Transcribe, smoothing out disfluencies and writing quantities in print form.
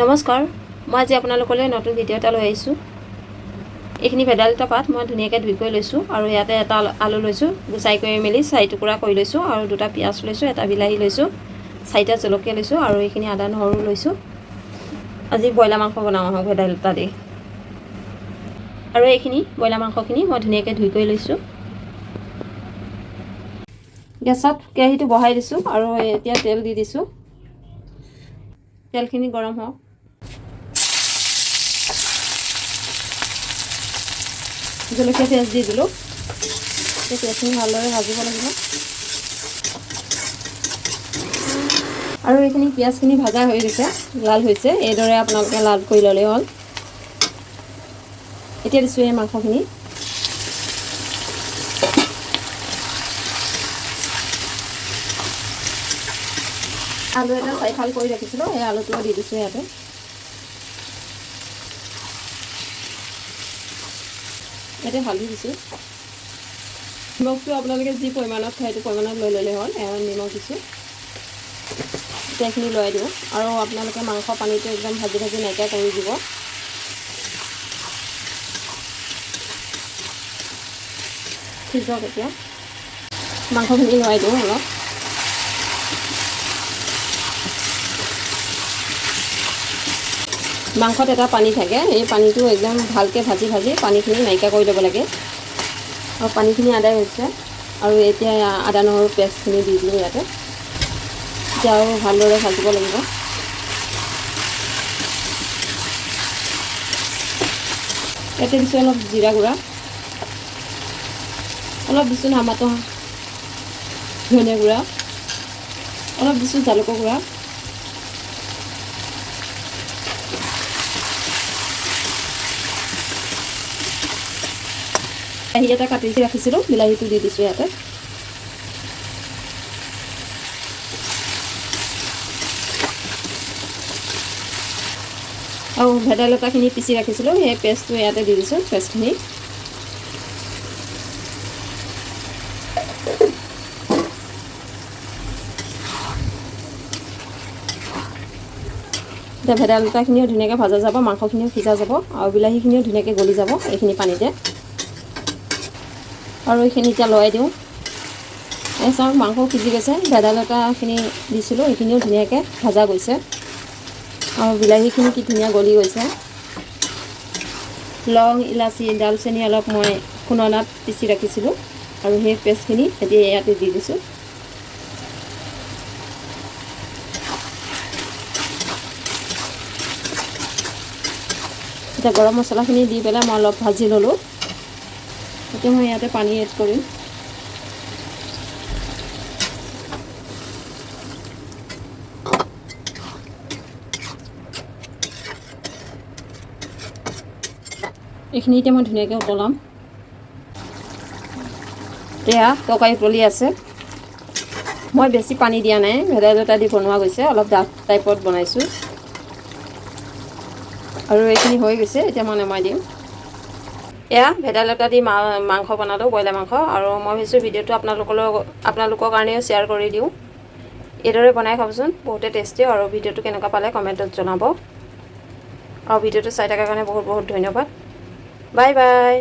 নমস্কাৰ, মই আজি আপোনালোকলৈ নতুন ভিডিঅ' এটা লৈ আহিছোঁ। এইখিনি ভেদাইলতা পাত মই ধুনীয়াকৈ ধুই কৰি লৈছোঁ আৰু ইয়াতে এটা আলু লৈছোঁ, গুচাই কৰি মেলি 4 টুকুৰা কৰি লৈছোঁ আৰু 2টা পিঁয়াজ লৈছোঁ, এটা বিলাহী লৈছোঁ, 4টা জলকীয়া লৈছোঁ আৰু এইখিনি আদা নহৰু লৈছোঁ। আজি ব্ৰইলাৰ মাংস বনাওঁ আহক ভেদাইলতা দি। আৰু এইখিনি ব্ৰইলাৰ মাংসখিনি মই ধুনীয়াকৈ ধুই কৰি লৈছোঁ। গেছত কেৰাহীটো বহাই দিছোঁ আৰু এতিয়া তেল দি দিছোঁ। তেলখিনি গৰম হওক। জলকীয়া পিঁয়াজ দি দিলোঁ। এই পিঁয়াজখিনি ভালদৰে ভাজিব লাগিব। আৰু এইখিনি পিঁয়াজখিনি ভাজা হৈ গৈছে, লাল হৈছে। এইদৰে আপোনালোকে লাল কৰি ল'লেই হ'ল। এতিয়া দিছোঁ এই মাংসখিনি। আলু এটা 4 ফাল কৰি ৰাখিছিলোঁ, এই আলুটো দি দিছোঁ ইয়াতে। ইয়াতে হালধি দিছোঁ। নিমখটো আপোনালোকে যি পৰিমাণত খায় সেইটো পৰিমাণত লৈ ল'লে হ'ল। নিমখ দিছোঁ। এতিয়া এইখিনি লৰাই দিওঁ আৰু আপোনালোকে মাংস পানীটো একদম ভাজি ভাজি নাইকিয়া কৰি দিব। সিজক এতিয়া। মাংসখিনি লৰাই দিওঁ অলপ। মাংসত এটা পানী থাকে, এই পানীটো একদম ভালকৈ ভাজি ভাজি পানীখিনি নাইকিয়া কৰি ল'ব লাগে। আৰু পানীখিনি আদায় হৈছে আৰু এতিয়া আদা নহৰু পেষ্টখিনি দি দিলোঁ ইয়াতে। এতিয়া আৰু ভালদৰে ভাজিব লাগিব। ইয়াতে দিছোঁ অলপ জিৰা গুড়া, অলপ দিছোঁ নামাটো ধনিয়া গুড়া, অলপ দিছোঁ জালুকৰ গুড়া, বিলাহী এটা কাটি ৰাখিছিলোঁ, বিলাহীটো দি দিছোঁ ইয়াতে। আৰু ভেদাইলতাখিনি পিচি ৰাখিছিলোঁ, সেই পেষ্টটো ইয়াতে দি দিছোঁ। পেষ্টখিনি এতিয়া ভেদাইলতাখিনিও ধুনীয়াকৈ ভাজা যাব, মাংসখিনিও সিজা যাব আৰু বিলাহীখিনিও ধুনীয়াকৈ গলি যাব এইখিনি পানীতে। আৰু এইখিনি এতিয়া লৰাই দিওঁ। এই চাওক মাংস সিজি গৈছে, ভেদাইলতাখিনি দিছিলোঁ, এইখিনিও ধুনীয়াকৈ ভাজা গৈছে আৰু বিলাহীখিনি কি ধুনীয়া গলি গৈছে। লং, ইলাচি, ডালচেনি অলপ মই খুন্দনাত পিচি ৰাখিছিলোঁ আৰু সেই পেষ্টখিনি এতিয়া ইয়াতে দি দিছোঁ। এতিয়া গৰম মছলাখিনি দি পেলাই মই অলপ ভাজি ল'লোঁ। এতিয়া মই ইয়াতে পানী এড কৰিম। এইখিনি এতিয়া মই ধুনীয়াকৈ উতলাম। এয়া তৰকাৰী উতলি আছে। মই বেছি পানী দিয়া নাই, ভেদাইলতা দি বনোৱা গৈছে, অলপ ডাঠ টাইপত বনাইছোঁ। আৰু এইখিনি হৈ গৈছে, এতিয়া মই নমাই দিম। এয়া ভেদাইলতা দি মাংস বনালোঁ, ব্ৰইলাৰ মাংস। আৰু মই ভাবিছোঁ ভিডিঅ'টো আপোনালোকৰ কাৰণেও শ্বেয়াৰ কৰি দিওঁ। এইদৰে বনাই খাবচোন, বহুতে টেষ্টি। আৰু ভিডিঅ'টো কেনেকুৱা পালে কমেণ্টত জনাব। আৰু ভিডিঅ'টো চাই থকাৰ কাৰণে বহুত বহুত ধন্যবাদ। Bye bye.